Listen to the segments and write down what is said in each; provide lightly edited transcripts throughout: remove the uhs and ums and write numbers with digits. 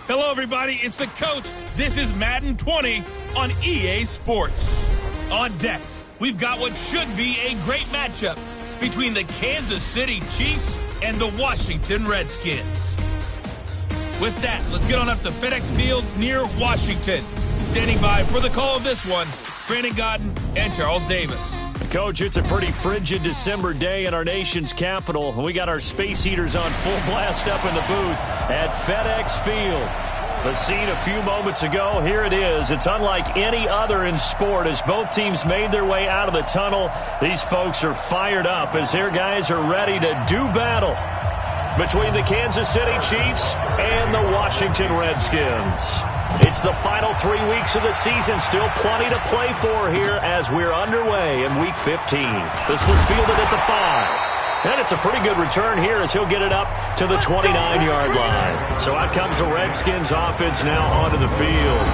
Hello, everybody. It's the coach. This is Madden 20 on EA Sports. On deck, we've got what should be a great matchup between the Kansas City Chiefs and the Washington Redskins. With that, let's get on up to FedEx Field near Washington. Standing by for the call of this one, Brandon Godden and Charles Davis. Coach, it's a pretty frigid December day in our nation's capital. We got our space heaters on full blast up in the booth at FedEx Field. The scene a few moments ago, here it is. It's unlike any other in sport as both teams made their way out of the tunnel. These folks are fired up as their guys are ready to do battle between the Kansas City Chiefs and the Washington Redskins. It's the final 3 weeks of the season. Still plenty to play for here as we're underway in Week 15. This one fielded at the 5. And it's a pretty good return here as he'll get it up to the 29-yard line. So out comes the Redskins offense now onto the field.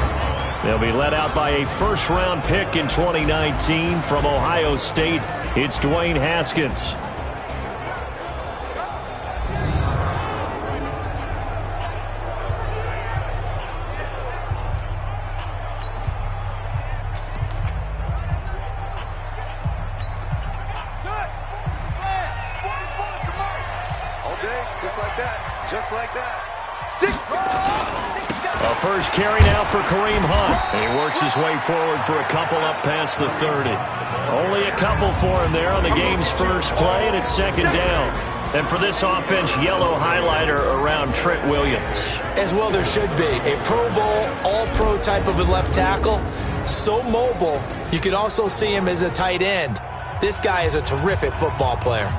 They'll be led out by a first-round pick in 2019 from Ohio State. It's Dwayne Haskins. A first carry now for Kareem Hunt. And he works his way forward for a couple up past the 30. Only a couple for him there on the game's first play, and it's second down. And for this offense, yellow highlighter around Trent Williams. As well there should be. A Pro Bowl, all-pro type of a left tackle. So mobile, you can also see him as a tight end. This guy is a terrific football player.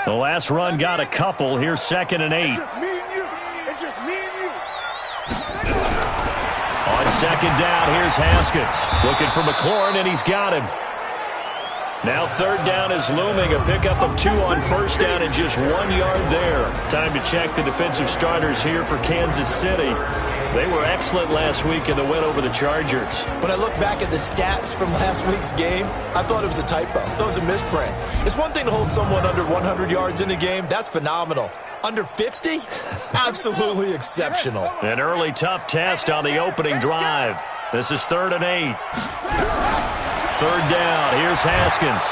The last run got a couple. Here's 2nd and 8. It's just me and you. It's just me and you. On second down, here's Haskins. Looking for McLaurin, and he's got him. Now third down is looming. A pickup of 2 on first down and just 1 yard there. Time to check the defensive starters here for Kansas City. They were excellent last week in the win over the Chargers. When I look back at the stats from last week's game, I thought it was a typo. That was a misprint. It's one thing to hold someone under 100 yards in a game. That's phenomenal. Under 50? Absolutely exceptional. An early tough test on the opening drive. This is 3rd and 8. Third down, here's Haskins.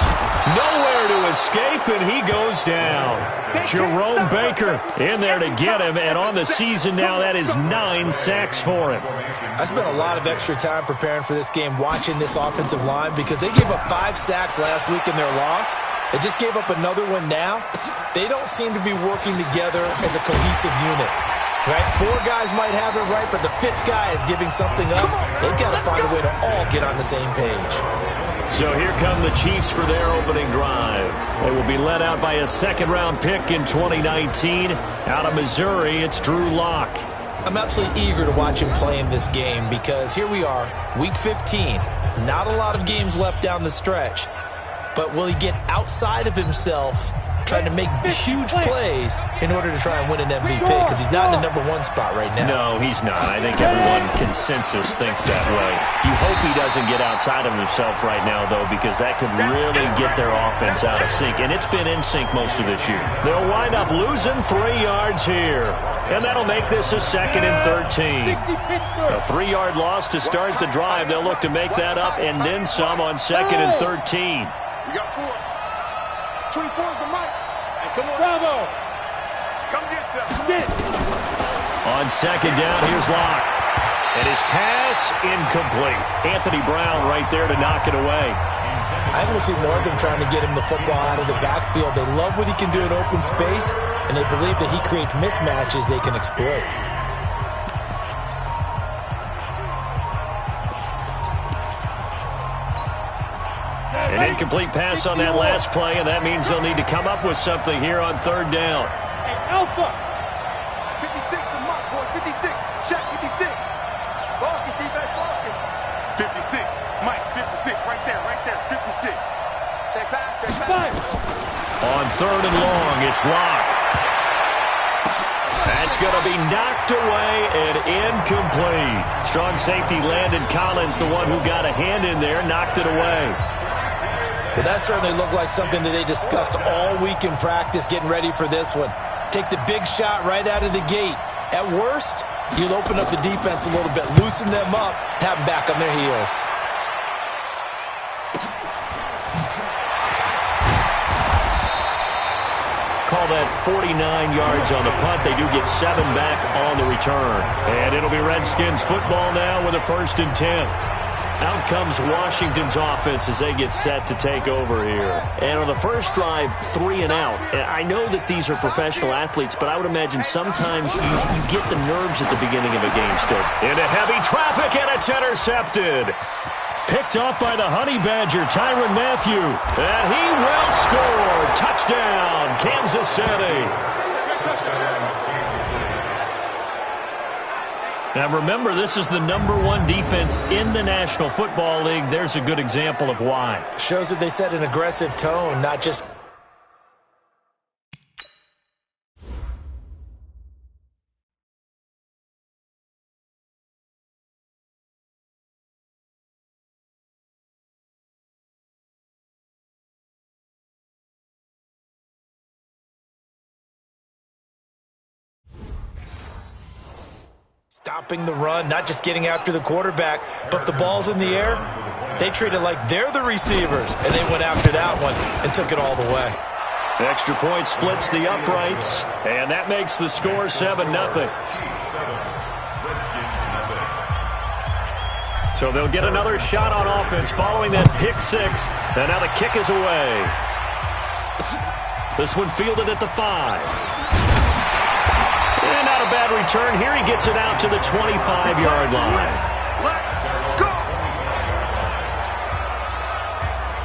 Nowhere to escape, and he goes down. Jerome Baker in there to get him, and on the season now, that is 9 sacks for him. I spent a lot of extra time preparing for this game, watching this offensive line, because they gave up 5 sacks last week in their loss. They just gave up another one now. They don't seem to be working together as a cohesive unit. Right? 4 guys might have it right, but the 5th guy is giving something up. They've got to find a way to all get on the same page. So here come the Chiefs for their opening drive. They will be led out by a second-round pick in 2019. Out of Missouri, it's Drew Lock. I'm absolutely eager to watch him play in this game because here we are, Week 15. Not a lot of games left down the stretch. But will he get outside of himself trying to make huge plays in order to try and win an MVP? Because he's not in the #1 spot right now. No, he's not. I think everyone consensus thinks that way. You hope he doesn't get outside of himself right now, though, because that could really get their offense out of sync. And it's been in sync most of this year. They'll wind up losing 3 yards here. And that'll make this a 2nd and 13. A 3-yard loss to start the drive. They'll look to make that up and then some on 2nd and 13. We got 4. 24 is the mic. Hey, come on. Bravo. Come get some. On second down, here's Locke. And his pass incomplete. Anthony Brown right there to knock it away. I will see more of them trying to get him the football out of the backfield. They love what he can do in open space, and they believe that he creates mismatches they can exploit. An incomplete pass on that last play, and that means they'll need to come up with something here on third down. Hey, Alpha. 56 the mark, boys. 56. Check 56. Marcus, defense, Marcus. 56. Mike, 56. Right there, 56. Check back, check back. On third and long, it's Locke. That's going to be knocked away and incomplete. Strong safety Landon Collins, the one who got a hand in there, knocked it away. Well, that certainly looked like something that they discussed all week in practice getting ready for this one. take the big shot right out of the gate. At worst, you'll open up the defense a little bit, loosen them up, have them back on their heels. Call that 49 yards on the punt. They do get 7 back on the return. And it'll be Redskins football now with a 1st and 10. Out comes Washington's offense as they get set to take over here. And on the first drive, 3 and out. And I know that these are professional athletes, but I would imagine sometimes you get the nerves at the beginning of a game still. Into heavy traffic, and it's intercepted. Picked off by the Honey Badger, Tyrann Mathieu. And he will score. Touchdown, Kansas City. Now remember, this is the #1 defense in the National Football League. There's a good example of why. Shows that they set an aggressive tone, not just... stopping the run, not just getting after the quarterback, but the ball's in the air. They treat it like they're the receivers, and they went after that one and took it all the way. Extra point splits the uprights, and that makes the score 7-0. So they'll get another shot on offense following that pick 6, and now the kick is away. This one fielded at the 5. And not a bad return. Here he gets it out to the 25-yard line.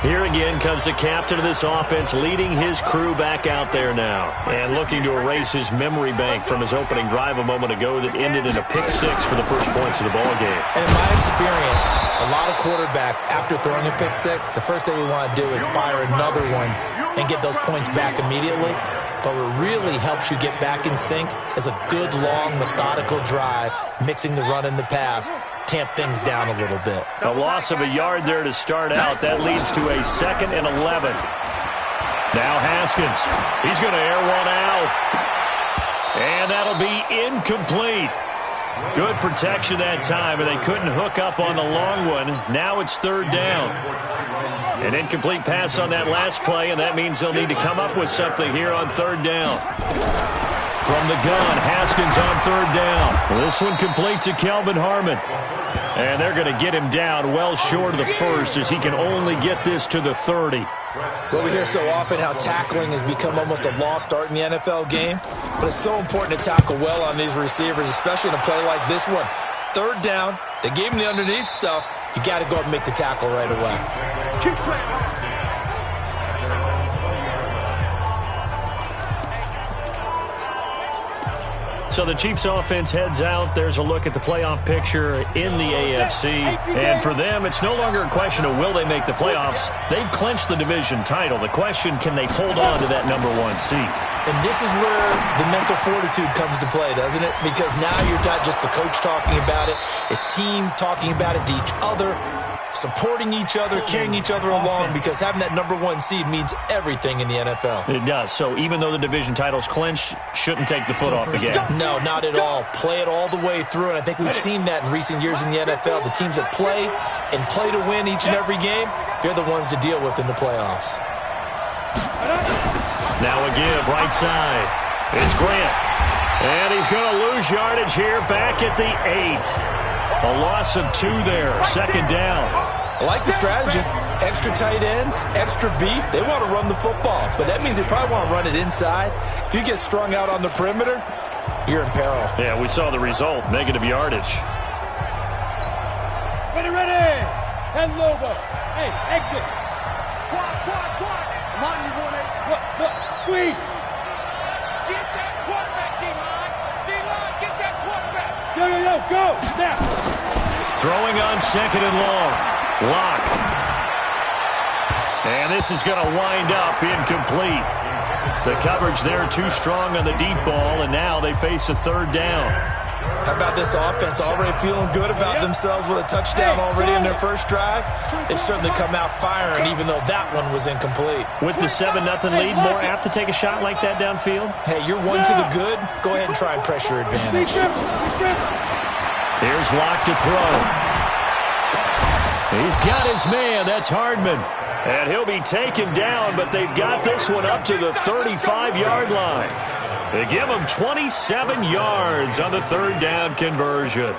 Here again comes the captain of this offense, leading his crew back out there now. And looking to erase his memory bank from his opening drive a moment ago that ended in a pick 6 for the first points of the ballgame. And in my experience, a lot of quarterbacks, after throwing a pick 6, the first thing you want to do is fire another one and get those points back immediately. But what really helps you get back in sync is a good, long, methodical drive, mixing the run and the pass, tamp things down a little bit. A loss of a yard there to start out. That leads to a 2nd and 11. Now Haskins. He's going to air one out. And that'll be incomplete. Good protection that time, and they couldn't hook up on the long one. Now it's 3rd down. An incomplete pass on that last play, and that means they'll need to come up with something here on 3rd down. From the gun, Haskins on 3rd down. This one complete to Kelvin Harmon. And they're going to get him down well short of the 1st as he can only get this to the 30. Well, we hear so often how tackling has become almost a lost art in the NFL game. But it's so important to tackle well on these receivers, especially in a play like this one. 3rd down, they gave him the underneath stuff. You got to go up and make the tackle right away. Keep playing. So the Chiefs offense heads out. There's a look at the playoff picture in the AFC. And for them, it's no longer a question of will they make the playoffs. They've clinched the division title. The question, can they hold on to that #1 seed? And this is where the mental fortitude comes to play, doesn't it? Because now you're not just the coach talking about it. It's team talking about it to each other, supporting each other, carrying each other along, because having that #1 seed means everything in the NFL. It does. So even though the division title's clinched, shouldn't take the foot off the gas. No, not at all. Play it all the way through, and I think we've seen that in recent years in the NFL. The teams that play and play to win each and every game, they're the ones to deal with in the playoffs. Now a give, right side. It's Grant. And he's going to lose yardage here back at the 8. A loss of 2 there, 2nd down. I like the strategy. Extra tight ends, extra beef. They want to run the football, but that means they probably want to run it inside. If you get strung out on the perimeter, you're in peril. Yeah, we saw the result, negative yardage. Ready. 10 logo. Hey, exit. Quad. Line you 1-8. Look, squeeze. Get that quarterback, D-line. D-line, get that quarterback. Yo, go. Now. Throwing on 2nd and long. Lock. And this is going to wind up incomplete. The coverage there too strong on the deep ball, and now they face a 3rd down. How about this offense already feeling good about themselves with a touchdown already in their first drive? They've certainly come out firing, even though that one was incomplete. With the 7-0 lead, more apt to take a shot like that downfield? Hey, you're one to the good. Go ahead and try and pressure advantage. Here's Locke to throw. He's got his man. That's Hardman. And he'll be taken down, but they've got this one up to the 35-yard line. They give him 27 yards on the third down conversion.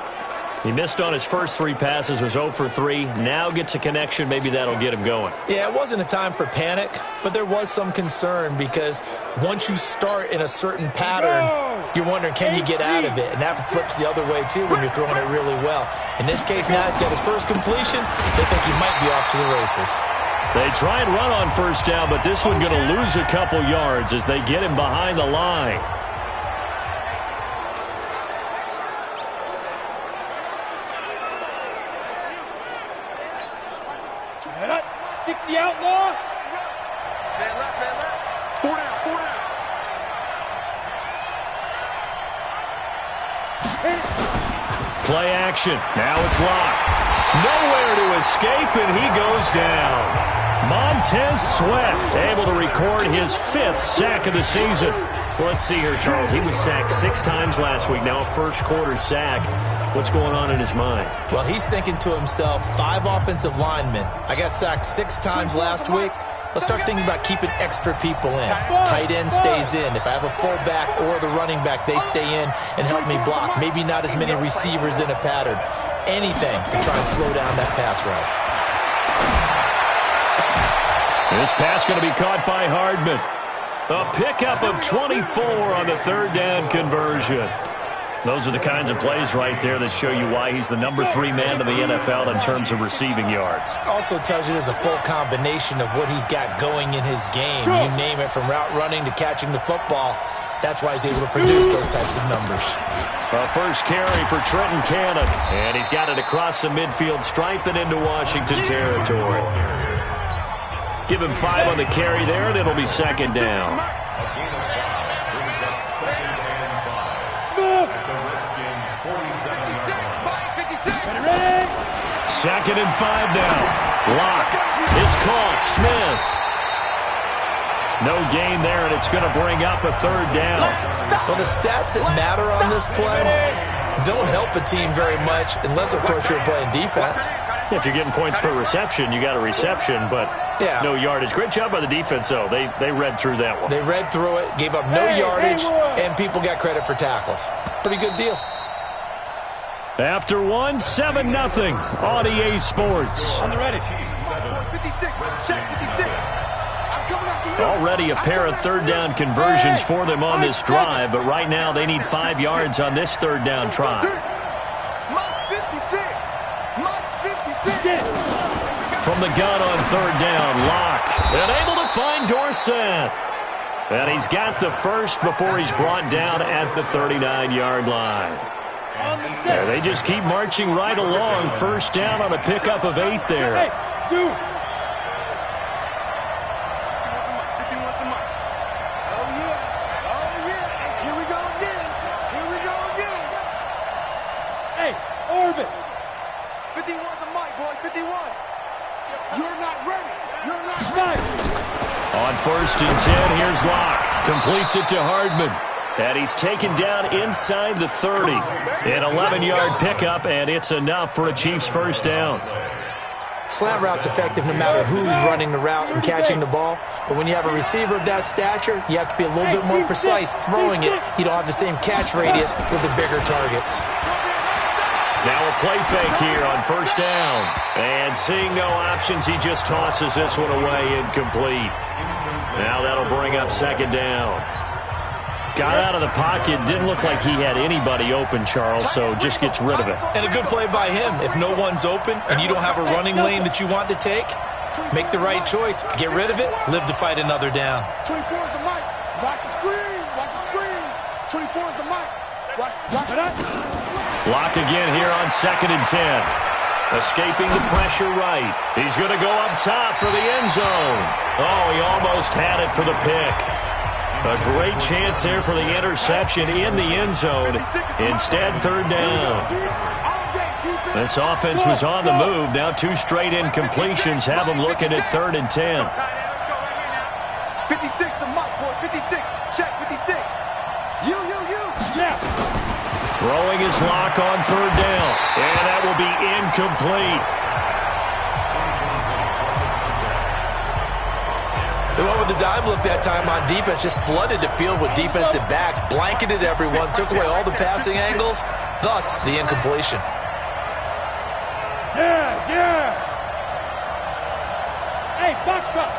He missed on his first 3 passes, was 0 for 3. Now gets a connection. Maybe that'll get him going. Yeah, it wasn't a time for panic, but there was some concern because once you start in a certain pattern, you're wondering, can you get out of it? And that flips the other way, too, when you're throwing it really well. In this case, now he's got his first completion. They think he might be off to the races. They try and run on first down, but this one going to lose a couple yards as they get him behind the line. That 60 outlaw. Man left. 4 down, 4 down. Play action. Now it's Locke. Nowhere to escape, and he goes down. Montez Sweat able to record his 5th sack of the season. Let's see here, Charles. He was sacked 6 times last week. Now a first-quarter sack. What's going on in his mind? Well, he's thinking to himself, 5 offensive linemen. I got sacked 6 times last week. Let's start thinking about keeping extra people in. Tight end stays in. If I have a fullback or the running back, they stay in and help me block. Maybe not as many receivers in a pattern. Anything to try and slow down that pass rush. This pass going to be caught by Hardman. A pickup of 24 on the third down conversion. Those are the kinds of plays right there that show you why he's the number 3 man in the NFL in terms of receiving yards. Also tells you there's a full combination of what he's got going in his game. You name it, from route running to catching the football. That's why he's able to produce those types of numbers. A first carry for Trenton Cannon. And he's got it across the midfield stripe and into Washington territory. Give him 5 on the carry there, and it'll be second down. Second and 5 now. Locke. It's caught. Smith. No gain there, and it's going to bring up a third down. Well, the stats that matter on this play don't help a team very much unless, of course, you're playing defense. If you're getting points per reception, you got a reception, but no yardage. Great job by the defense, though. They read through that one. They read through it, gave up no yardage, and people got credit for tackles. Pretty good deal. After 1, 7-0 on EA Sports. On the ready. 56, check 56. Already a pair of third down conversions for them on this drive, but right now they need 5 yards on this third down try. From the gun on third down, Locke, and able to find Dorsett. And he's got the first before he's brought down at the 39-yard line. And they just keep marching right along. First down on a pickup of 8 there. On first and 10, here's Locke. Completes it to Hardman. And he's taken down inside the 30. An 11-yard pickup, and it's enough for a Chiefs first down. Slant route's effective no matter who's running the route and catching the ball. But when you have a receiver of that stature, you have to be a little bit more precise throwing it. You don't have the same catch radius with the bigger targets. Now a play fake here on first down. And seeing no options, he just tosses this one away, incomplete. Now that'll bring up second down. Got out of the pocket, didn't look like he had anybody open, Charles, so just gets rid of it. And a good play by him. If no one's open and you don't have a running lane that you want to take, make the right choice. Get rid of it, live to fight another down. 24 is the mic. Watch the screen. Watch the screen. 24 is the mic. Watch that. Lock again here on second and 10. Escaping the pressure right. He's going to go up top for the end zone. Oh, he almost had it for the pick. A great chance there for the interception in the end zone. Instead, third down. This offense was on the move. Now 2 straight incompletions have them looking at 3rd and 10. 56, the Mike boys, 56. Check 56. You. Yeah. Throwing his lock on 3rd down. And that will be incomplete. They went with the dive look that time on defense, just flooded the field with defensive backs, blanketed everyone, took away all the passing angles, thus the incompletion. Yeah. Hey, box truck.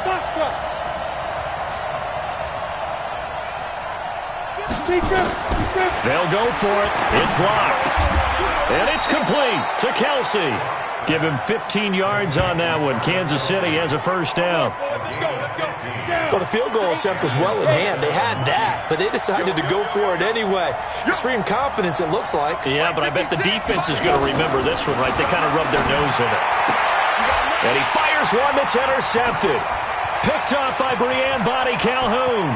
They'll go for it. It's locked. And it's complete to Kelsey. Give him 15 yards on that one. Kansas City has a first down. Well, the field goal attempt was well in hand. They had that, but they decided to go for it anyway. Extreme confidence, it looks like. Yeah, but I bet the defense is going to remember this one, right? They kind of rubbed their nose in it. And he fires one that's intercepted. Picked off by Brianne Body Calhoun.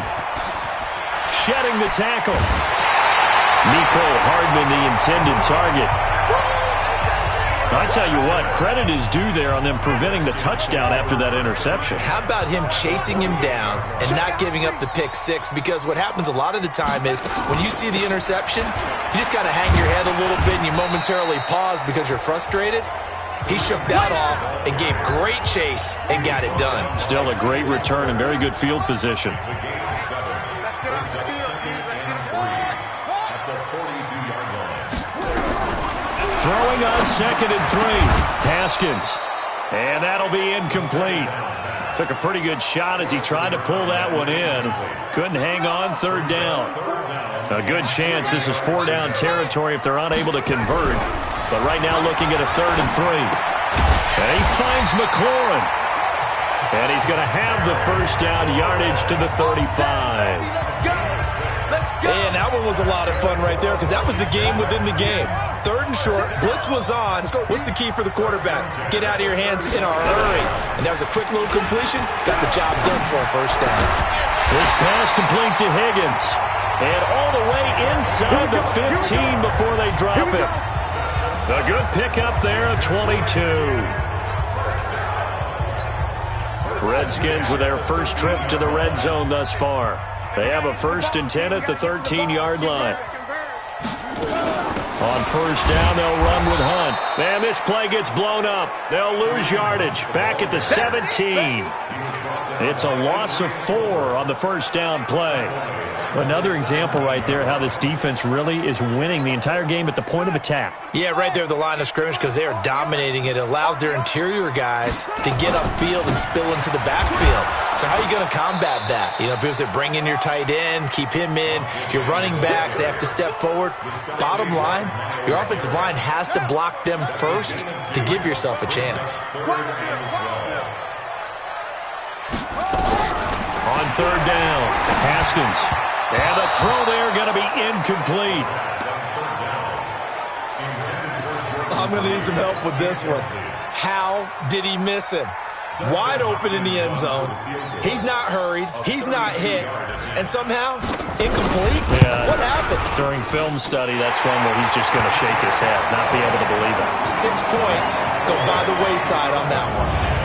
Shedding the tackle. Nico Hardman, the intended target. I tell you what, credit is due there on them preventing the touchdown after that interception. How about him chasing him down and not giving up the pick six? Because what happens a lot of the time is when you see the interception, you just kind of hang your head a little bit and you momentarily pause because you're frustrated. He shook that off and gave great chase and got it done. Still a great return and very good field position. Throwing on 2nd and 3. Haskins. And that'll be incomplete. Took a pretty good shot as he tried to pull that one in. Couldn't hang on 3rd down. A good chance this is 4-down territory if they're unable to convert. But right now looking at a 3rd and 3. And he finds McLaurin. And he's going to have the first down yardage to the 35. And that one was a lot of fun right there because that was the game within the game. 3rd and short, blitz was on. What's the key for the quarterback? Get out of your hands in a hurry. And that was a quick little completion. Got the job done for a first down. This pass complete to Higgins. And all the way inside the 15 before they drop it. A good pickup there of 22. Redskins with their first trip to the red zone thus far. They have a 1st and 10 at the 13-yard line. On 1st down, they'll run with Hunt. Man, this play gets blown up. They'll lose yardage. Back at the 17. It's a loss of 4 on the 1st down play. Another example right there how this defense really is winning the entire game at the point of attack. Yeah, right there at the line of scrimmage because they are dominating it. It allows their interior guys to get upfield and spill into the backfield. So how are you going to combat that? You know, because they bring in your tight end, keep him in. Your running backs, they have to step forward. Bottom line, your offensive line has to block them first to give yourself a chance. On 3rd down, Haskins. And the throw there going to be incomplete. I'm going to need some help with this one. How did he miss him? Wide open in the end zone. He's not hurried. He's not hit. And somehow, incomplete? Yeah. What happened? During film study, that's one where he's just going to shake his head, not be able to believe it. 6 points go by the wayside on that one.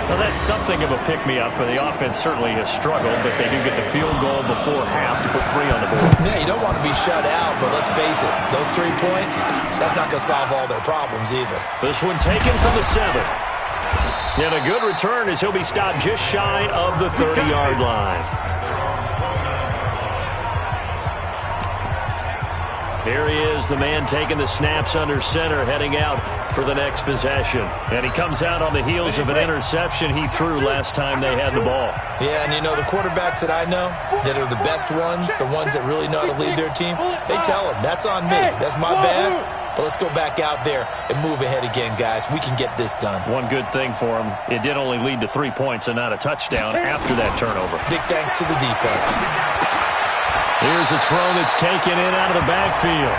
Well, that's something of a pick-me-up, but the offense certainly has struggled, but they do get the field goal before half to put 3 on the board. Yeah, you don't want to be shut out, but let's face it, those 3 points, that's not going to solve all their problems either. This one taken from the 7. And a good return as he'll be stopped just shy of the 30-yard line. Here he is, the man taking the snaps under center, heading out for the next possession. And he comes out on the heels of an interception he threw last time they had the ball. Yeah, and you know, the quarterbacks that I know that are the best ones, the ones that really know how to lead their team, they tell them, that's on me, that's my bad. But let's go back out there and move ahead again, guys. We can get this done. One good thing for him, it did only lead to 3 points and not a touchdown after that turnover. Big thanks to the defense. Here's a throw that's taken in out of the backfield.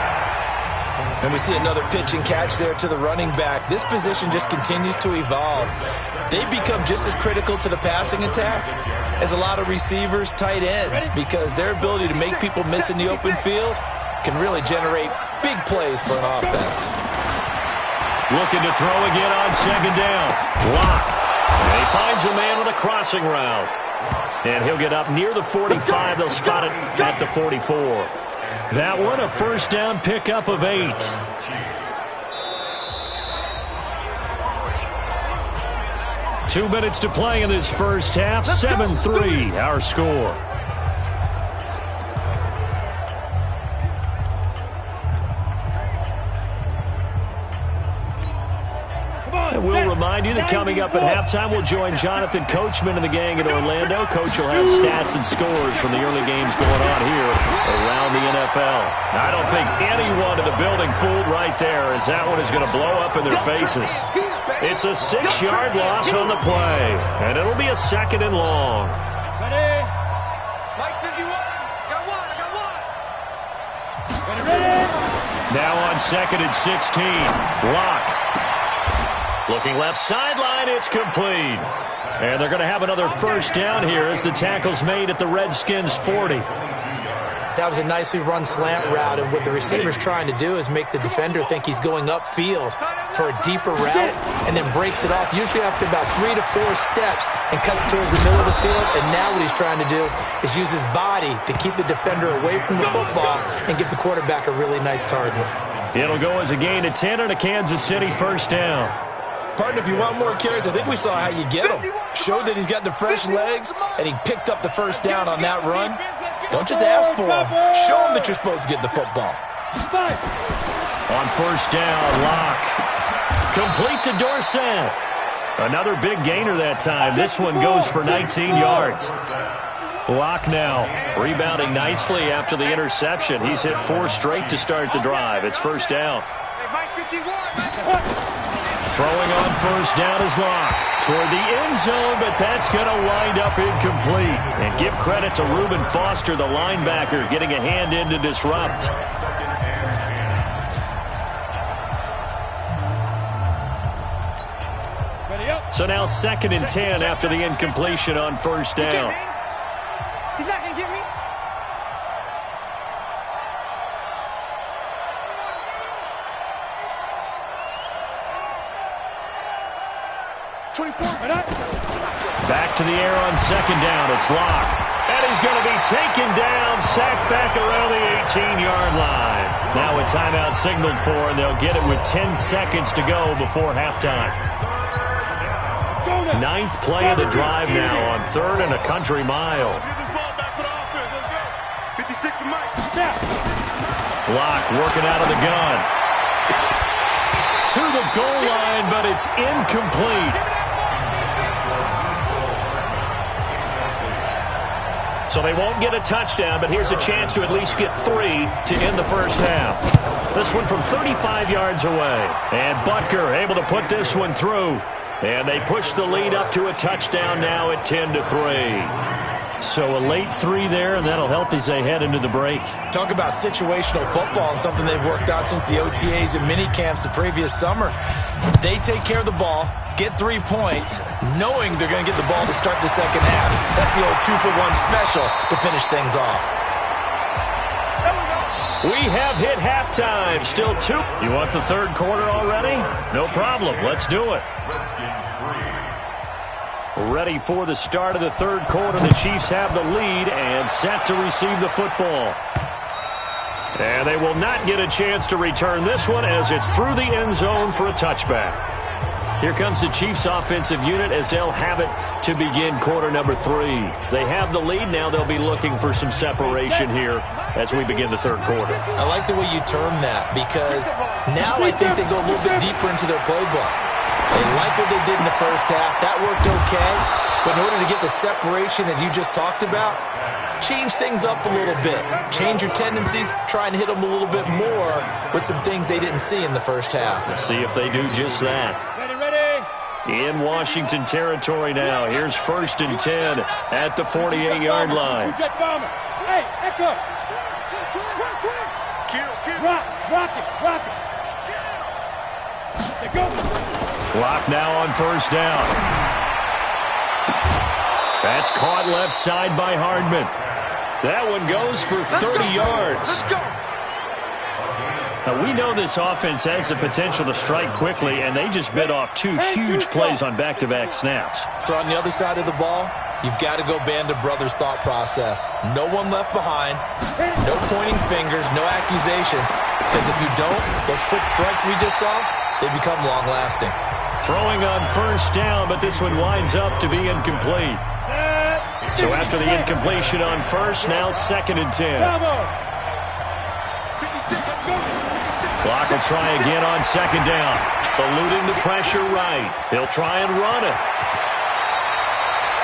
And we see another pitch and catch there to the running back. This position just continues to evolve. They become just as critical to the passing attack as a lot of receivers, tight ends, because their ability to make people miss in the open field can really generate big plays for an offense. Looking to throw again on second down. Lock. And he finds a man on a crossing route. And he'll get up near the 45. They'll spot it at the 44. That one, a first down pickup of 8. Two minutes to play in this first half. 7-3, our score. And we'll remind you that coming up at halftime, we'll join Jonathan Coachman and the gang in Orlando. Coach will have stats and scores from the early games going on here around the NFL. I don't think anyone in the building fooled right there, as that one is going to blow up in their faces. It's a 6-yard loss on the play, and it'll be a 2nd and long. Ready? Mike 51. Got one. Ready? Now on 2nd and 16. Lock. Looking left sideline, it's complete. And they're going to have another first down here as the tackle's made at the Redskins' 40. That was a nicely run slant route, and what the receiver's trying to do is make the defender think he's going upfield for a deeper route and then breaks it off, usually after about 3 to 4 steps, and cuts towards the middle of the field. And now what he's trying to do is use his body to keep the defender away from the football and give the quarterback a really nice target. It'll go as a gain of 10 and a Kansas City first down. Partner, if you want more carries, I think we saw how you get them. Showed that he's got the fresh legs, and he picked up the first down on that run. Don't just ask for him. Show him that you're supposed to get the football. On first down, Lock. Complete to Dorsett. Another big gainer that time. This one goes for 19 yards. Lock now rebounding nicely after the interception. He's hit 4 straight to start the drive. It's first down. Throwing on first down is Lock toward the end zone, but that's going to wind up incomplete. And give credit to Reuben Foster, the linebacker, getting a hand in to disrupt. So now 2nd and 10 after the incompletion on first down. He's not going to get me. Back to the air on second down. It's Lock. And he's going to be taken down, sacked back around the 18-yard line. Now a timeout signaled for, and they'll get it with 10 seconds to go before halftime. 9th play of the drive now on 3rd and a country mile. Lock working out of the gun. To the goal line, but it's incomplete. So they won't get a touchdown, but here's a chance to at least get 3 to end the first half. This one from 35 yards away. And Butker able to put this one through. And they push the lead up to a touchdown now at 10-3. So a late 3 there, and that'll help as they head into the break. Talk about situational football and something they've worked out since the OTAs and mini camps the previous summer. They take care of the ball, get 3 points, knowing they're going to get the ball to start the second half. That's the old 2-for-1 special to finish things off. We have hit halftime. Still 2. You want the third quarter already? No problem. Let's do it. Ready for the start of the third quarter. The Chiefs have the lead and set to receive the football. And they will not get a chance to return this one as it's through the end zone for a touchback. Here comes the Chiefs offensive unit as they'll have it to begin quarter number 3. They have the lead. Now they'll be looking for some separation here as we begin the third quarter. I like the way you term that, because now I think they go a little bit deeper into their playbook. They like what they did in the first half. That worked okay. But in order to get the separation that you just talked about, change things up a little bit. Change your tendencies. Try and hit them a little bit more with some things they didn't see in the first half. Let's see if they do just that. In Washington territory now. Here's 1st and 10 at the 48-yard line. Hey, Echo. Rock it. Go. Clock now on first down. That's caught left side by Hardman. That one goes for 30 yards. Let's go. Now, we know this offense has the potential to strike quickly, and they just bit off two huge plays on back-to-back snaps. So on the other side of the ball, you've got to go Band of Brothers thought process. No one left behind, no pointing fingers, no accusations. Because if you don't, those quick strikes we just saw, they become long-lasting. Throwing on first down, but this one winds up to be incomplete. So after the incompletion on first, now 2nd and 10. Clock will try again on 2nd down. Eluding the pressure right. He'll try and run it.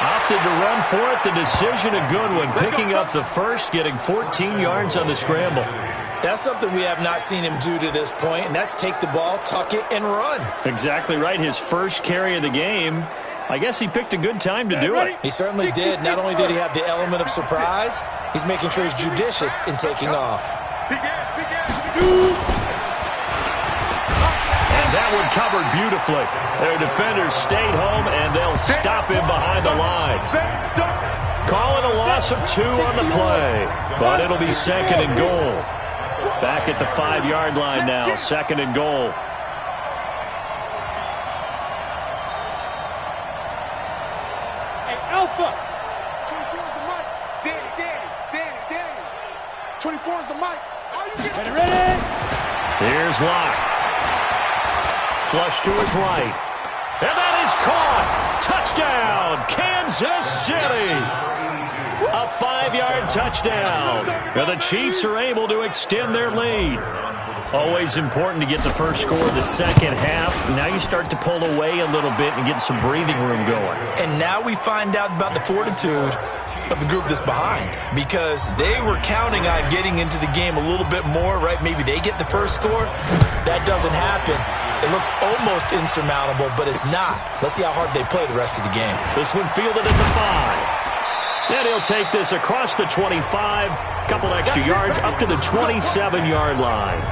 Opted to run for it. The decision a good one. Picking up the first, getting 14 yards on the scramble. That's something we have not seen him do to this point, and that's take the ball, tuck it, and run. Exactly right. His first carry of the game. I guess he picked a good time to do it. He certainly did. Not only did he have the element of surprise, he's making sure he's judicious in taking off. And that one covered beautifully. Their defenders stayed home, and they'll stop him behind the line. Calling a loss of 2 on the play, but it'll be 2nd and goal. Back at the 5-yard line now, 2nd and goal. Hey, Alpha. 24 is the mic. Danny. 24 is the mic. Are you getting Ready? Here's Locke. Flush to his right. And that is caught. Touchdown, Kansas City. A 5-yard touchdown. And the Chiefs are able to extend their lead. Always important to get the first score of the second half. Now you start to pull away a little bit and get some breathing room going. And now we find out about the fortitude of the group that's behind, because they were counting on getting into the game a little bit more, right? Maybe they get the first score. That doesn't happen. It looks almost insurmountable, but it's not. Let's see how hard they play the rest of the game. This one fielded at the 5. And he'll take this across the 25, couple extra yards up to the 27-yard line.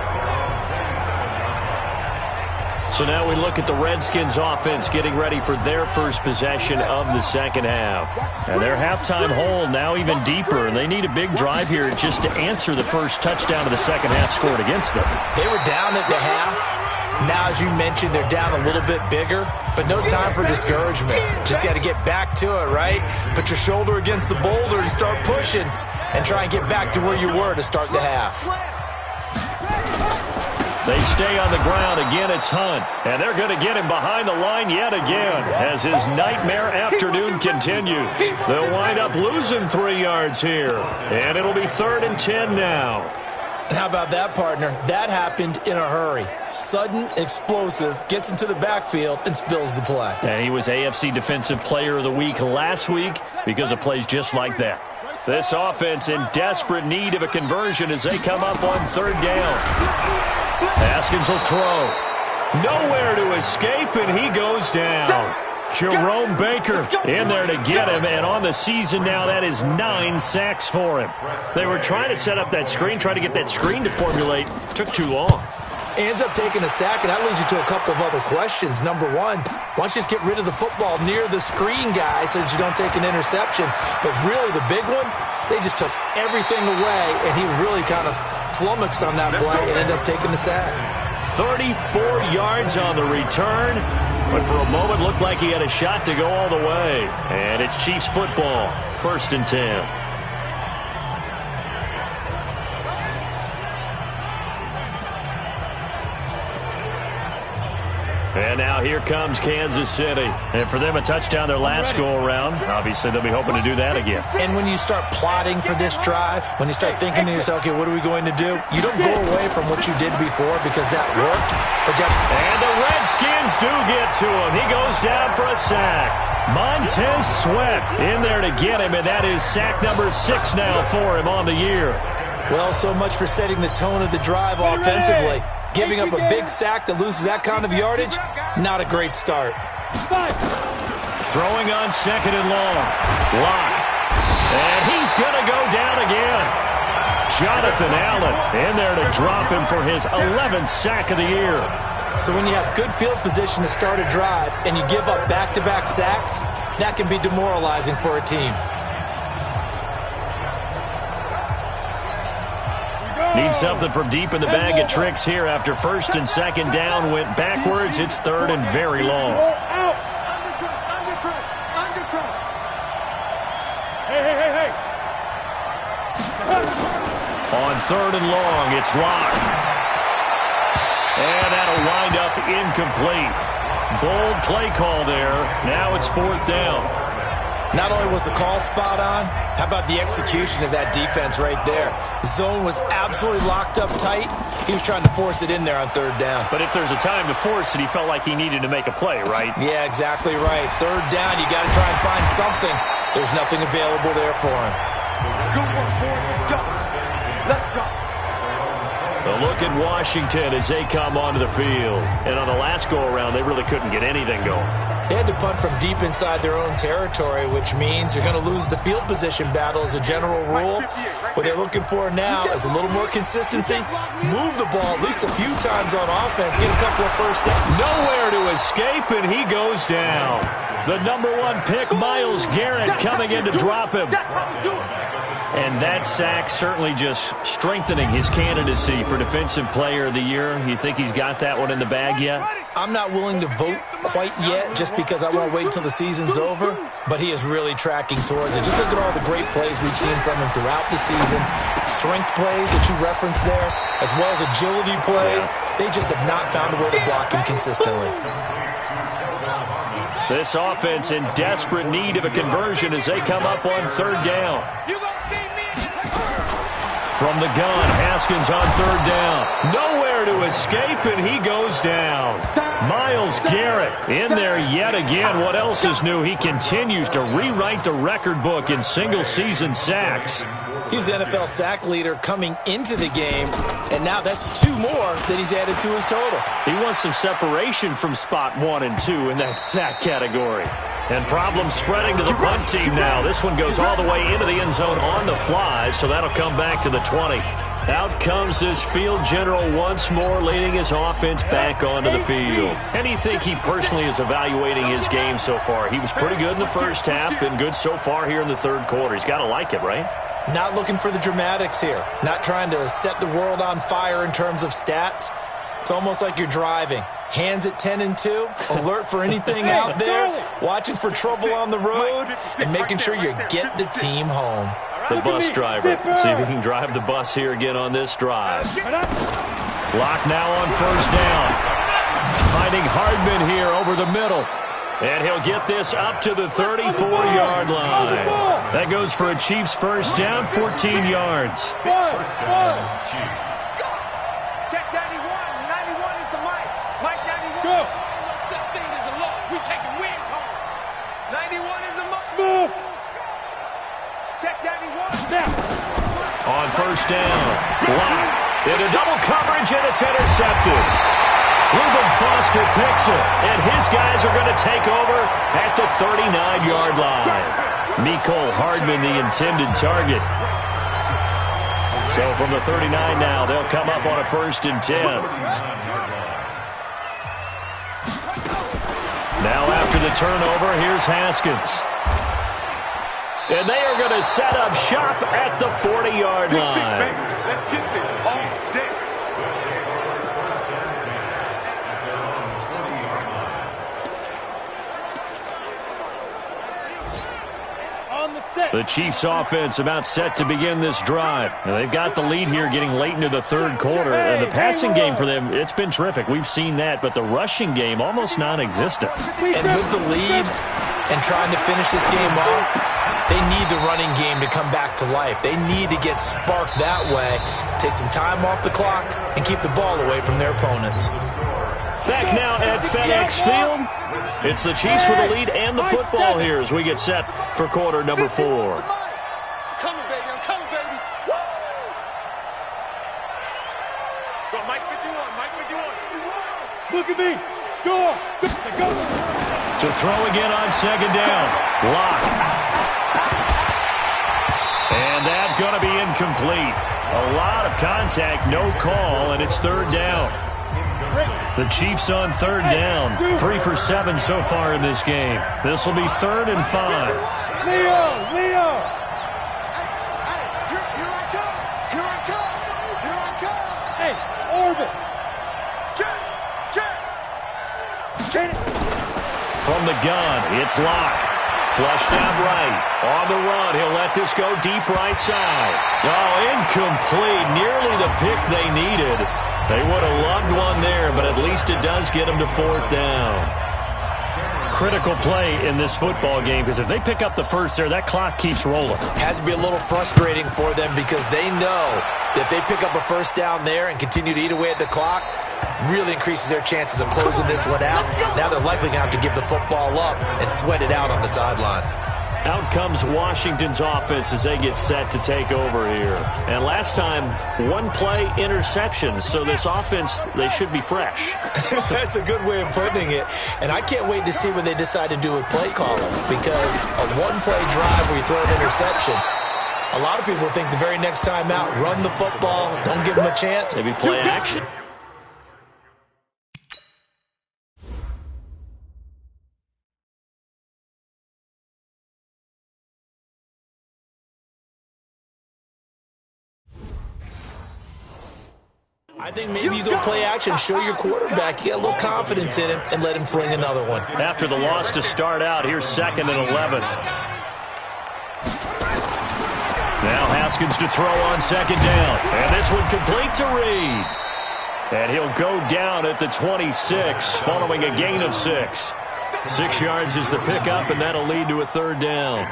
So now we look at the Redskins offense getting ready for their first possession of the second half. And their halftime hole now even deeper, and they need a big drive here just to answer the first touchdown of the second half scored against them. They were down at the half. Now, as you mentioned, they're down a little bit bigger, but no time for discouragement. Just got to get back to it, right? Put your shoulder against the boulder and start pushing and try and get back to where you were to start the half. They stay on the ground. Again, it's Hunt. And they're going to get him behind the line yet again as his nightmare afternoon continues. They'll wind up losing 3 yards here. And it'll be 3rd and 10 now. And how about that, partner? That happened in a hurry. Sudden, explosive, gets into the backfield, and spills the play. And he was AFC Defensive Player of the Week last week because of plays just like that. This offense in desperate need of a conversion as they come up on 3rd down. Haskins will throw. Nowhere to escape, and he goes down. Jerome Baker in there to get him, and on the season now, that is 9 sacks for him. They were trying to set up that screen, trying to get that screen to formulate. Took too long. Ends up taking a sack, and that leads you to a couple of other questions. Number one, why don't you just get rid of the football near the screen guy so that you don't take an interception? But really, the big one, they just took everything away, and he was really kind of flummoxed on that play and ended up taking the sack. 34 yards on the return, but for a moment looked like he had a shot to go all the way. And it's Chiefs football, 1st and 10. And now here comes Kansas City. And for them, a touchdown their last go-around. Obviously, they'll be hoping to do that again. And when you start plotting for this drive, when you start thinking to yourself, okay, what are we going to do? You don't go away from what you did before because that worked. But and the Redskins do get to him. He goes down for a sack. Montez Sweat in there to get him, and that is sack number 6 now for him on the year. Well, so much for setting the tone of the drive offensively. Giving up a big sack that loses that kind of yardage, not a great start. Throwing on 2nd and long. Locke. And he's going to go down again. Jonathan Allen in there to drop him for his 11th sack of the year. So when you have good field position to start a drive and you give up back-to-back sacks, that can be demoralizing for a team. Need something from deep in the bag of tricks here after first and second down went backwards. It's third and very long. Hey. On third and long, it's locked. And that'll wind up incomplete. Bold play call there. Now it's fourth down. Not only was the call spot on, how about the execution of that defense right there? Zone was absolutely locked up tight. He was trying to force it in there on third down. But if there's a time to force it, he felt like he needed to make a play, right? Yeah, exactly right. Third down, you got to try and find something. There's nothing available there for him. Good work, boys. Let's go. Let's go. A look at Washington as they come onto the field. And on the last go-around, they really couldn't get anything going. They had to punt from deep inside their own territory, which means you're going to lose the field position battle as a general rule. What they're looking for now is a little more consistency. Move the ball at least a few times on offense. Get a couple of first downs. Nowhere to escape, and he goes down. The #1 pick, Myles Garrett, coming in to drop him. And that sack certainly just strengthening his candidacy for Defensive Player of the Year. You think he's got that one in the bag yet? I'm not willing to vote quite yet just because I want to wait until the season's over, but he is really tracking towards it. Just look at all the great plays we've seen from him throughout the season. Strength plays that you referenced there, as well as agility plays. They just have not found a way to block him consistently. This offense in desperate need of a conversion as they come up on third down. From the gun, Haskins on third down. Nowhere to escape, and he goes down. Myles Garrett in there yet again. What else is new? He continues to rewrite the record book in single-season sacks. He's the NFL sack leader coming into the game, and now that's 2 more that he's added to his total. He wants some separation from spot 1 and 2 in that sack category. And problems spreading to the punt team now. This one goes all the way into the end zone on the fly, so that'll come back to the 20. Out comes this field general once more, leading his offense back onto the field. How do you think he personally is evaluating his game so far? He was pretty good in the first half, been good so far here in the third quarter. He's got to like it, right? Not looking for the dramatics here. Not trying to set the world on fire in terms of stats. It's almost like you're driving. Hands at 10 and 2, alert for anything out there, watching for trouble on the road, and making sure you get the team home. The bus driver. See if he can drive the bus here again on this drive. Lock now on first down. Finding Hardman here over the middle. And he'll get this up to the 34-yard line. That goes for a Chiefs first down, 14 yards. Check 91. 91 is the Mike. Mike 91. Go. Such thing as a loss. We taking wins home. 91 is the Mike. Smooth. Check 91. Now. On first down, block. Into double coverage, and it's intercepted. Reuben Foster picks it, and his guys are going to take over at the 39-yard line. Mecole Hardman, the intended target. So from the 39 now, they'll come up on a first and 10. Now after the turnover, here's Haskins. And they are going to set up shop at the 40-yard line. Let's get this all day. The Chiefs offense about set to begin this drive. And they've got the lead here getting late into the third quarter. And the passing game for them, it's been terrific. We've seen that, but the rushing game almost non-existent. And with the lead and trying to finish this game off, they need the running game to come back to life. They need to get sparked that way, take some time off the clock, and keep the ball away from their opponents. Back now at FedEx Field. It's the Chiefs with the lead and the football here as we get set for quarter number 4. I'm coming, baby. I'm coming, baby. Woo! Go, Mike 51. Mike 51. Look at me. Go. Go. To throw again on second down. Lock. And that's going to be incomplete. A lot of contact, no call, and it's third down. The Chiefs on third down. 3 for 7 so far in this game. This will be 3rd and 5. Leo! Hey, Orbit! From the gun, it's Locke. Flushed out right. On the run, he'll let this go deep right side. Oh, incomplete. Nearly the pick they needed. They would have loved one there, but at least it does get them to 4th down. Critical play in this football game, because if they pick up the first there, that clock keeps rolling. Has to be a little frustrating for them because they know that if they pick up a first down there and continue to eat away at the clock, really increases their chances of closing this one out. Now they're likely going to have to give the football up and sweat it out on the sideline. Out comes Washington's offense as they get set to take over here. And last time, one play interception. So this offense, they should be fresh. That's a good way of putting it. And I can't wait to see what they decide to do with play calling, because a one-play drive where you throw an interception, a lot of people think the very next time out, run the football, don't give them a chance. Maybe play action. I think maybe you go play action, show your quarterback, you get a little confidence in him, and let him fling another one. After the loss to start out, here's 2nd and 11. Now Haskins to throw on 2nd down. And this one complete to Reed. And he'll go down at the 26, following a gain of 6. 6 yards is the pickup, and that'll lead to a 3rd down.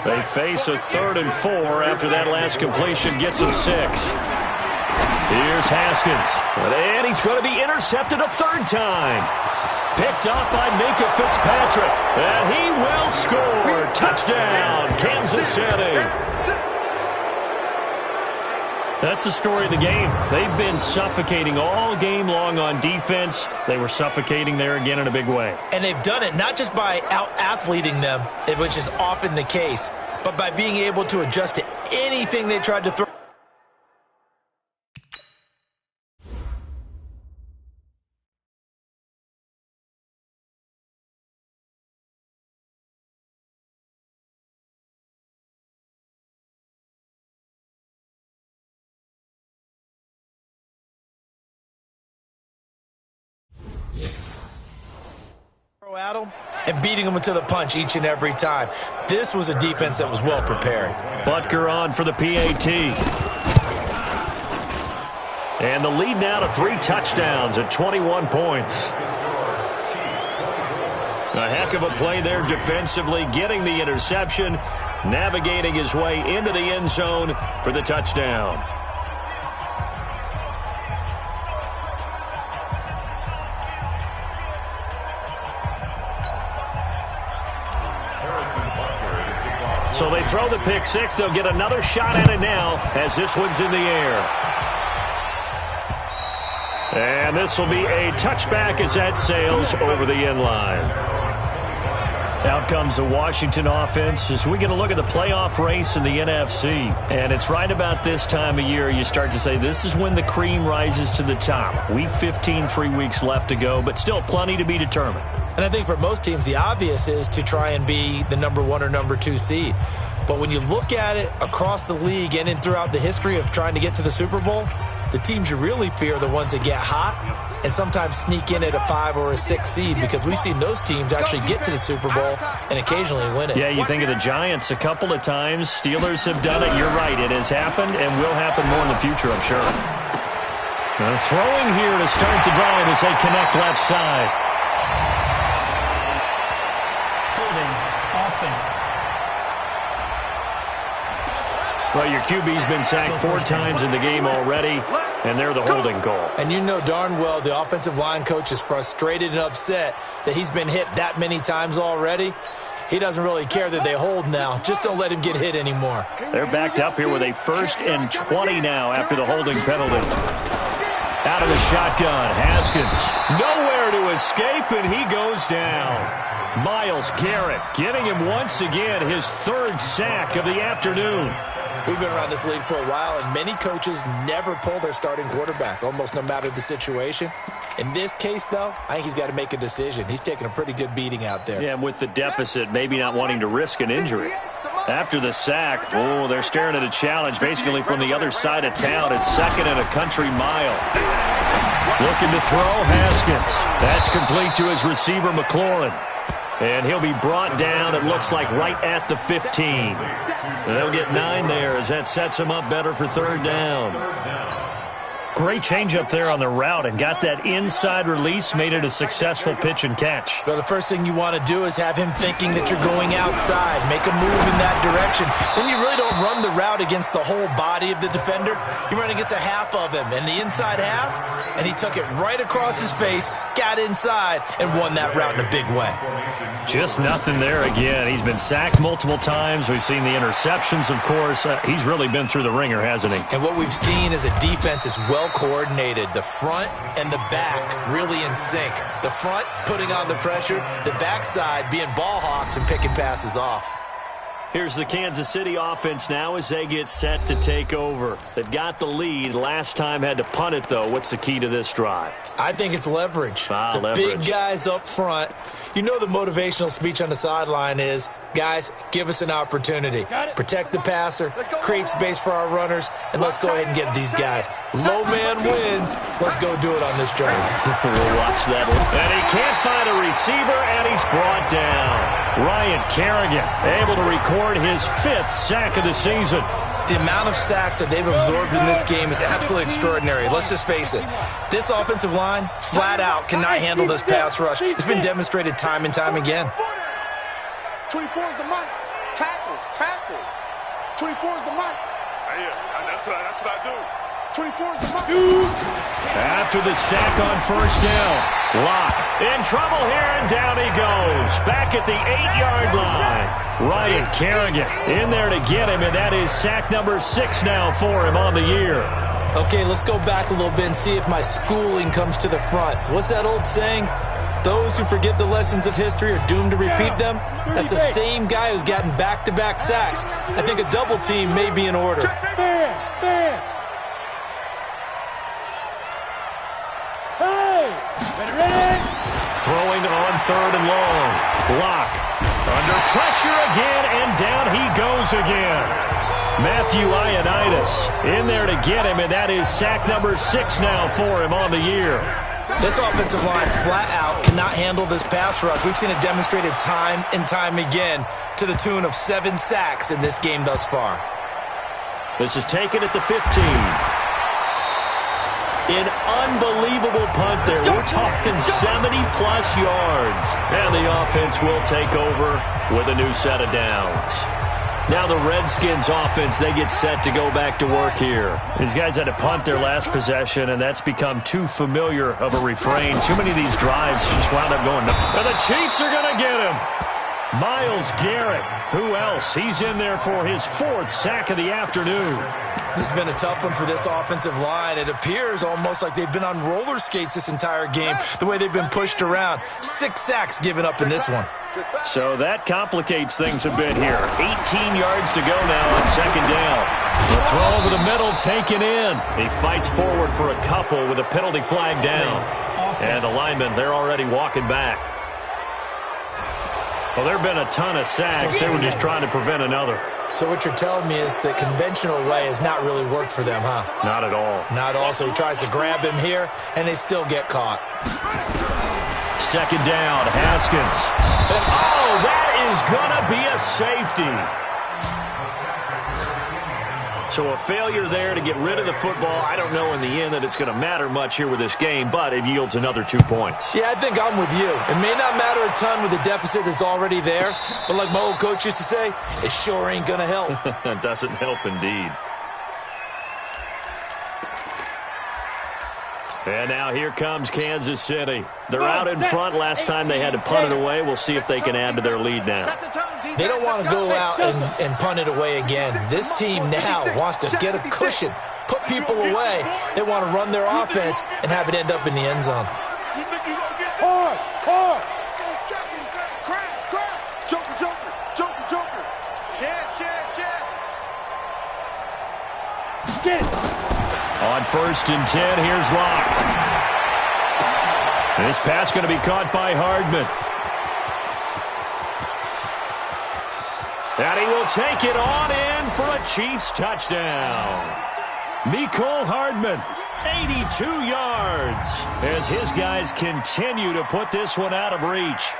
They face a 3rd and 4 after that last completion gets them 6. Here's Haskins, and he's going to be intercepted a 3rd time. Picked up by Minka Fitzpatrick, and he will score. Touchdown, Kansas City. That's the story of the game. They've been suffocating all game long on defense. They were suffocating there again in a big way. And they've done it not just by out-athleting them, which is often the case, but by being able to adjust to anything they tried to throw. At them and beating them to the punch each and every time. This was a defense that was well prepared. Butker on for the PAT. And the lead now to 3 touchdowns at 21 points. A heck of a play there defensively, getting the interception, navigating his way into the end zone for the touchdown. So they throw the pick 6. They'll get another shot at it now as this one's in the air. And this will be a touchback as that sails over the end line. Out comes the Washington offense as we get a look at the playoff race in the NFC. And it's right about this time of year you start to say this is when the cream rises to the top. Week 15, 3 weeks left to go, but still plenty to be determined. And I think for most teams, the obvious is to try and be the number 1 or number 2 seed. But when you look at it across the league and throughout the history of trying to get to the Super Bowl, the teams you really fear are the ones that get hot and sometimes sneak in at a 5 or a 6 seed, because we've seen those teams actually get to the Super Bowl and occasionally win it. Yeah, you think of the Giants a couple of times. Steelers have done it. You're right. It has happened and will happen more in the future, I'm sure. Throwing here to start the drive as they connect left side. Offense. Well, your QB's been sacked 4 times in the game already, and they're the holding call. And you know darn well the offensive line coach is frustrated and upset that he's been hit that many times already. He doesn't really care that they hold now. Just don't let him get hit anymore. They're backed up here with a 1st and 20 now after the holding penalty. Out of the shotgun, Haskins. Nowhere to escape, and he goes down. Myles Garrett giving him once again his 3rd sack of the afternoon. We've been around this league for a while, and many coaches never pull their starting quarterback, almost no matter the situation. In this case, though, I think he's got to make a decision. He's taking a pretty good beating out there. Yeah, and with the deficit, maybe not wanting to risk an injury. After the sack, they're staring at a challenge basically from the other side of town. It's 2nd and a country mile. Looking to throw, Haskins. That's complete to his receiver, McLaurin. And he'll be brought down, it looks like, right at the 15. They'll get 9 there as that sets him up better for 3rd down. Great change up there on the route and got that inside release, made it a successful pitch and catch. Well, the first thing you want to do is have him thinking that you're going outside, make a move in that direction. Then you really don't run the route against the whole body of the defender. You run against a half of him, and the inside half, and he took it right across his face, got inside, and won that route in a big way. Just nothing there again. He's been sacked multiple times. We've seen the interceptions, of course. He's really been through the ringer, hasn't he? And what we've seen is a defense is well coordinated. The front and the back really in sync. The front putting on the pressure, the backside being ball hawks and picking passes off. Here's the Kansas City offense now as they get set to take over. They've got the lead. Last time had to punt it, though. What's the key to this drive? I think it's leverage. Leverage. Big guys up front. You know the motivational speech on the sideline is, guys, give us an opportunity. Protect the passer, create space for our runners, and let's go ahead and get these guys. Low man wins. Let's go do it on this drive. We'll watch that one. And he can't find a receiver, and he's brought down. Ryan Kerrigan able to record his 5th sack of the season. The amount of sacks that they've absorbed in this game is absolutely extraordinary. Let's just face it. This offensive line, flat out, cannot handle this pass rush. It's been demonstrated time and time again. 24 is the mic. Tackles. 24 is the mic. Yeah, that's what I do. 24 is the mic. After the sack on 1st down, Locke in trouble here, and down he goes. Back at the 8-yard line. Ryan Kerrigan in there to get him, and that is sack number 6 now for him on the year. Okay, let's go back a little bit and see if my schooling comes to the front. What's that old saying? Those who forget the lessons of history are doomed to repeat them. That's the same guy who's gotten back-to-back sacks. I think a double team may be in order. Throwing on 3rd and long. Locke under pressure again, and down he goes again. Matthew Ioannidis in there to get him, and that is sack number 6 now for him on the year. This offensive line flat out cannot handle this pass rush. We've seen it demonstrated time and time again to the tune of 7 sacks in this game thus far. This is taken at the 15. An unbelievable punt there. We're talking 70-plus yards. And the offense will take over with a new set of downs. Now the Redskins offense, they get set to go back to work here. These guys had to punt their last possession, and that's become too familiar of a refrain. Too many of these drives just wound up going. And the Chiefs are going to get him. Myles Garrett. Who else? He's in there for his 4th sack of the afternoon. This has been a tough one for this offensive line. It appears almost like they've been on roller skates this entire game, the way they've been pushed around. 6 sacks given up in this one. So that complicates things a bit here. 18 yards to go now on 2nd down. The throw over the middle taken in. He fights forward for a couple with a penalty flag down. And the linemen, they're already walking back. Well, there have been a ton of sacks. They were just trying to prevent another. So what you're telling me is the conventional way has not really worked for them, huh? Not at all. Not all. So he tries to grab him here, and they still get caught. 2nd down, Haskins. And, that is going to be a safety. So a failure there to get rid of the football. I don't know in the end that it's going to matter much here with this game, but it yields another 2 points. Yeah, I think I'm with you. It may not matter a ton with the deficit that's already there, but like my old coach used to say, it sure ain't going to help. It doesn't help indeed. And now here comes Kansas City. They're out in front. Last time they had to punt it away. We'll see if they can add to their lead now. They don't want to go out and punt it away again. This team now wants to get a cushion, put people away. They want to run their offense and have it end up in the end zone. On 1st and 10, here's Locke. This pass going to be caught by Hardman. And he will take it on in for a Chiefs touchdown. Mecole Hardman, 82 yards, as his guys continue to put this one out of reach.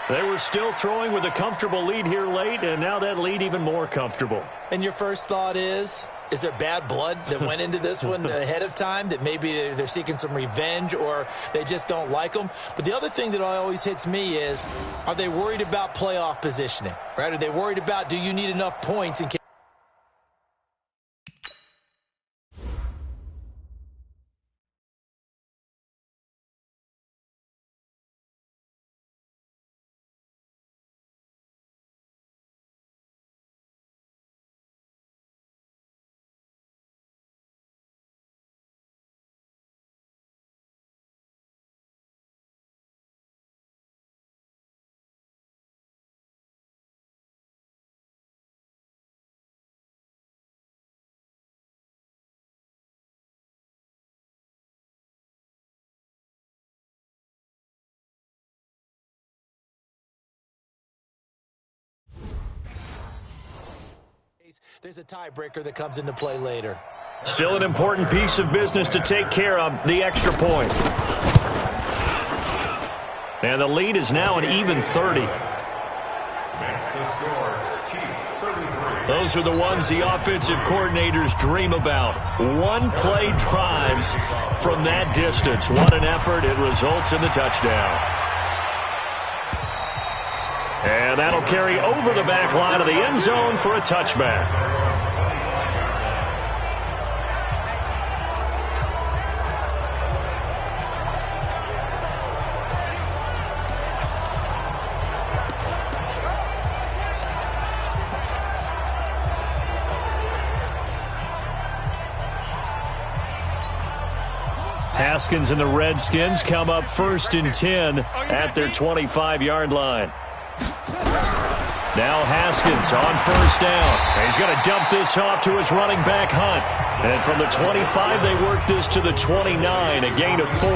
They were still throwing with a comfortable lead here late, and now that lead even more comfortable. And your first thought is there bad blood that went into this one ahead of time, that maybe they're seeking some revenge or they just don't like them? But the other thing that always hits me is, are they worried about playoff positioning, right? Are they worried about, do you need enough points in case? There's a tiebreaker that comes into play later. Still an important piece of business to take care of, the extra point. And the lead is now an even 30. Makes the score, Chiefs 33. Those are the ones the offensive coordinators dream about. One-play drives from that distance. What an effort. It results in the touchdown. And that'll carry over the back line of the end zone for a touchback. Haskins and the Redskins come up 1st and 10 at their 25-yard line. Now Haskins on 1st down. He's going to dump this off to his running back, Hunt. And from the 25, they work this to the 29, a gain of 4.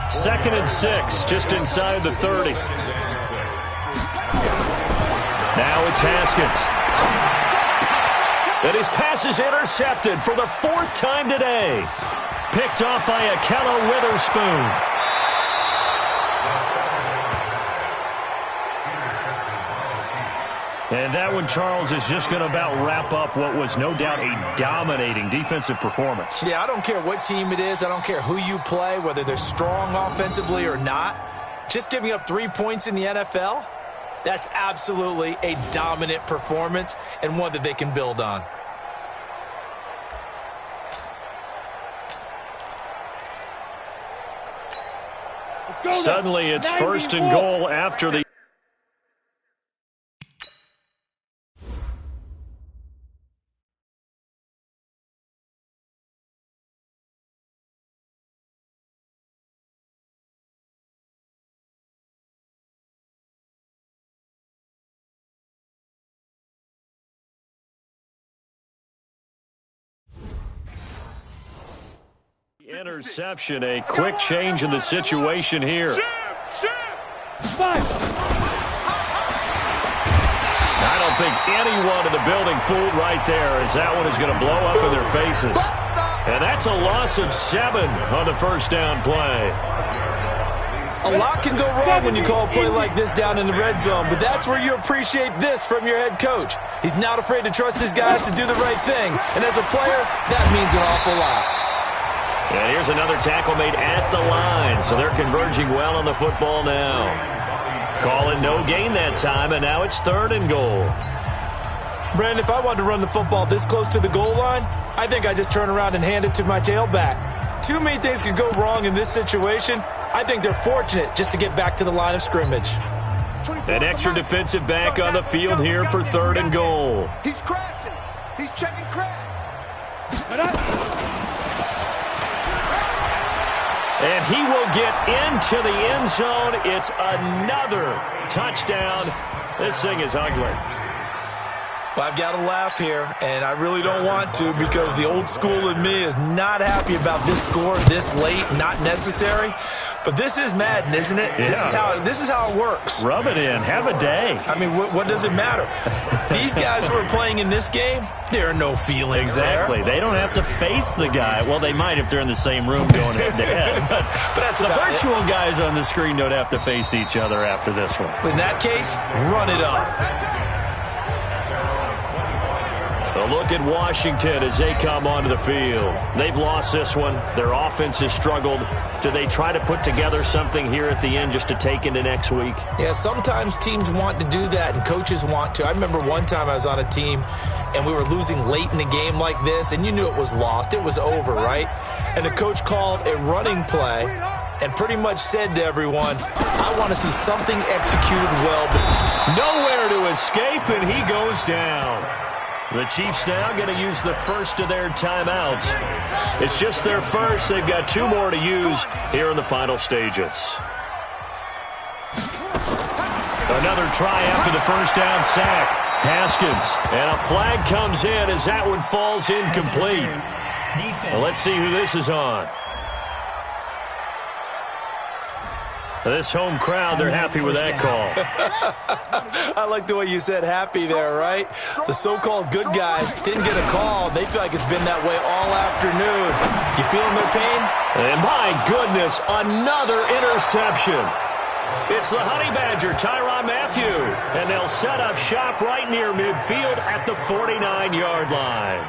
2nd and 6, just inside the 30. Now it's Haskins. And his pass is intercepted for the 4th time today. Picked off by Akello Witherspoon. And that one, Charles, is just going to about wrap up what was no doubt a dominating defensive performance. Yeah, I don't care what team it is. I don't care who you play, whether they're strong offensively or not. Just giving up 3 points in the NFL, that's absolutely a dominant performance and one that they can build on. Suddenly, it's 1st and goal after the... interception, a quick change in the situation here. Five. I don't think anyone in the building fooled right there, as that one is going to blow up in their faces. And that's a loss of 7 on the 1st down play. A lot can go wrong when you call a play like this down in the red zone, but that's where you appreciate this from your head coach. He's not afraid to trust his guys to do the right thing, and as a player, that means an awful lot. And here's another tackle made at the line, so they're converging well on the football now. Calling no gain that time, and now it's 3rd and goal. Brandon, if I wanted to run the football this close to the goal line, I think I just turn around and hand it to my tailback. Too many things could go wrong in this situation. I think they're fortunate just to get back to the line of scrimmage. An extra defensive back on the field here for 3rd and goal. He's crashing. He's checking crash. And he will get into the end zone. It's another touchdown. This thing is ugly. Well, I've got to laugh here, and I really don't want to because the old school in me is not happy about this score this late, not necessary. But this is Madden, isn't it? Yeah. This is how it works. Rub it in. Have a day. I mean, what does it matter? These guys who are playing in this game, there are no feelings Exactly. there. They don't have to face the guy. Well, they might if they're in the same room going head-to-head. But that's the about virtual guys on the screen don't have to face each other after this one. In that case, run it up. A look at Washington as they come onto the field. They've lost this one. Their offense has struggled. Do they try to put together something here at the end just to take into next week? Yeah, sometimes teams want to do that and coaches want to. I remember one time I was on a team and we were losing late in the game like this, and you knew it was lost. It was over, right? And the coach called a running play and pretty much said to everyone, I want to see something executed well. Nowhere to escape, and he goes down. The Chiefs now going to use the first of their timeouts. It's just their first. They've got 2 more to use here in the final stages. Another try after the first down sack. Haskins. And a flag comes in as that one falls incomplete. Well, let's see who this is on. This home crowd, they're happy with that call. I like the way you said happy there, right? The so-called good guys didn't get a call. They feel like it's been that way all afternoon. You feeling their pain? And my goodness, another interception. It's the Honey Badger, Tyrann Mathieu. And they'll set up shop right near midfield at the 49-yard line.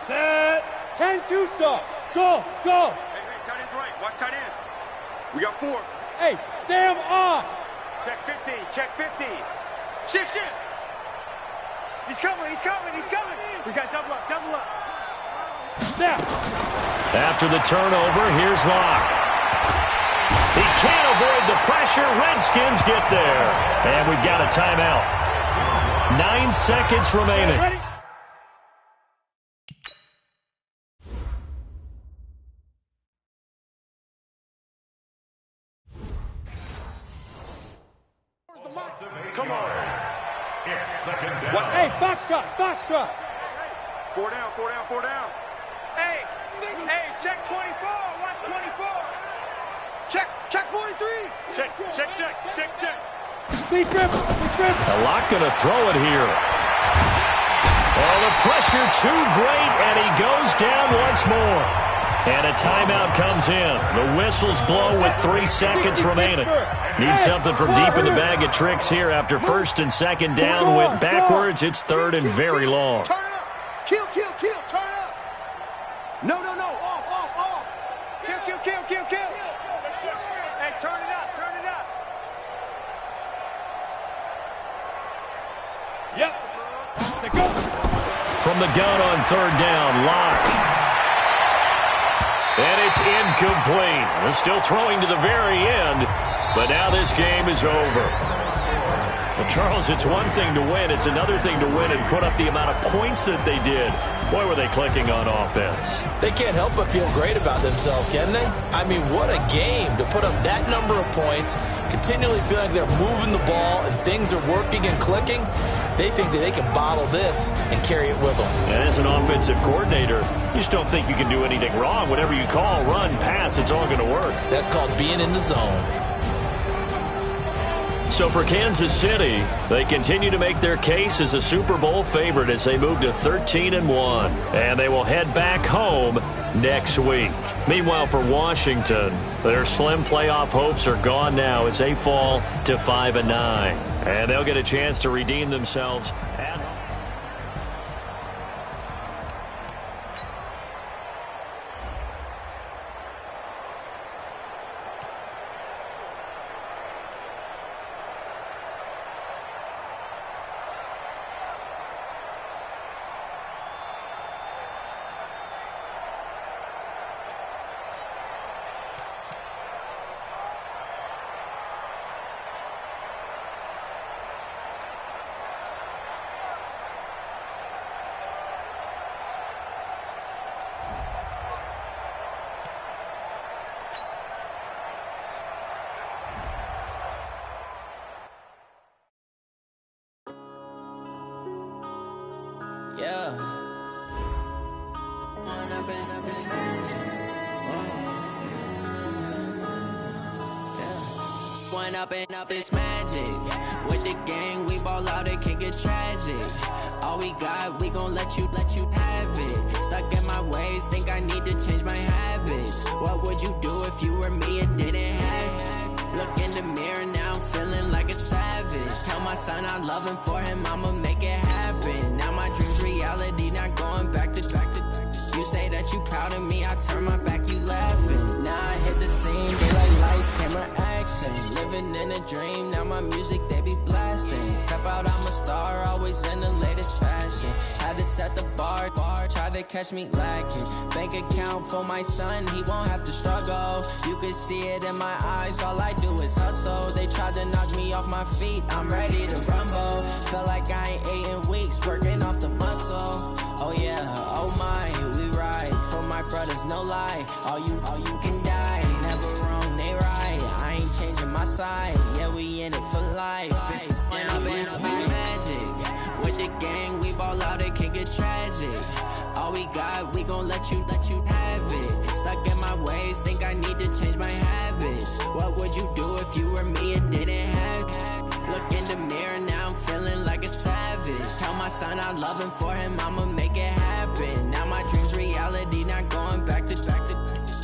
Set. 10-2, sir. Go, go. Hey, tight end's right. Watch tight end. We got 4. Hey, Sam on. Check 15. Check 15. Shift. He's coming. We got double up. Snap. After the turnover, here's Locke. He can't avoid the pressure. Redskins get there. And we've got a timeout. 9 seconds remaining. Ready? Come on. It's second down. Hey, foxtrot. 4 down. Hey, check 24. Watch 24. Check 43. Check. Speed grip. Locke going to throw it here. Oh, the pressure too great, and he goes down once more. And a timeout comes in. The whistles blow with 3 seconds remaining. Need something from deep in the bag of tricks here after first and second down went backwards. It's third and very long. Turn it up. Kill. Turn it up. No. Off. Kill. Hey, turn it up. Yep. They go. From the gun on third down, Locke. And it's incomplete. They're still throwing to the very end, but now this game is over. Well, Charles, it's one thing to win. It's another thing to win and put up the amount of points that they did. Boy, were they clicking on offense. They can't help but feel great about themselves, can they? I mean, what a game to put up that number of points, continually feel like they're moving the ball and things are working and clicking. They think that they can bottle this and carry it with them. And as an offensive coordinator, you just don't think you can do anything wrong. Whatever you call, run, pass, it's all going to work. That's called being in the zone. So for Kansas City, they continue to make their case as a Super Bowl favorite as they move to 13-1. And they will head back home next week. Meanwhile, for Washington, their slim playoff hopes are gone now as they fall to 5-9. And they'll get a chance to redeem themselves at home. this magic. One up and up this magic. With the gang, we ball out, it can get tragic. All we got, we gon' let you have it. Stuck in my ways, think I need to change my habits. What would you do if you were me and didn't have it? Look in the mirror now, I'm feeling like a savage. Tell my son I love him, for him I'ma make it happen. Now my dream's reality, not going back to. You say that you proud of me, I turn my back, you laughing. Now I hit the scene, daylight lights, camera action. Living in a dream, now my music, they be blasting. Step out, I'm a star, always in the latest fashion. Had to set the bar, try to catch me lacking. Bank account for my son, he won't have to struggle. You can see it in my eyes, all I do is hustle. They tried to knock me off my feet, I'm ready to rumble. Felt like I ain't ate in weeks, working off the muscle. Oh yeah, oh my, we ride for my brothers, no lie. All you can die, never wrong, they right. I ain't changing my side, yeah, we in it for life. And I've been magic. With the gang, we ball out, it can get tragic. All we got, we gon' let you have it. Stuck in my ways, think I need to change my habits. What would you do if you were me and didn't have it? Look in the mirror, now I'm feeling like a savage. Tell my son I love him, for him I'ma make it happen. Now my dream's reality, not going back to.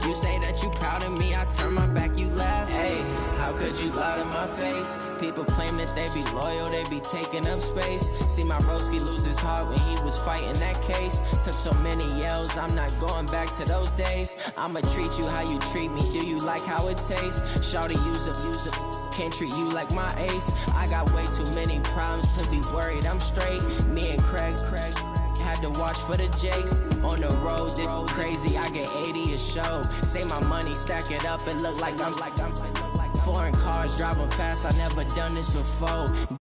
You say that you proud of me, I turn my back, you laugh. Hey, how could you lie to my face? People claim that they be loyal, they be taking up space. See my broski lose his heart when he was fighting that case. Took so many yells, I'm not going back to those days. I'ma treat you how you treat me, do you like how it tastes? Shawty, use up, can't treat you like my ace. I got way too many problems to be worried, I'm straight. Me and Craig had to watch for the Jakes. On the road, this crazy, I get 80 a show. Say my money, stack it up, it look like I'm foreign cars, driving fast, I never done this before.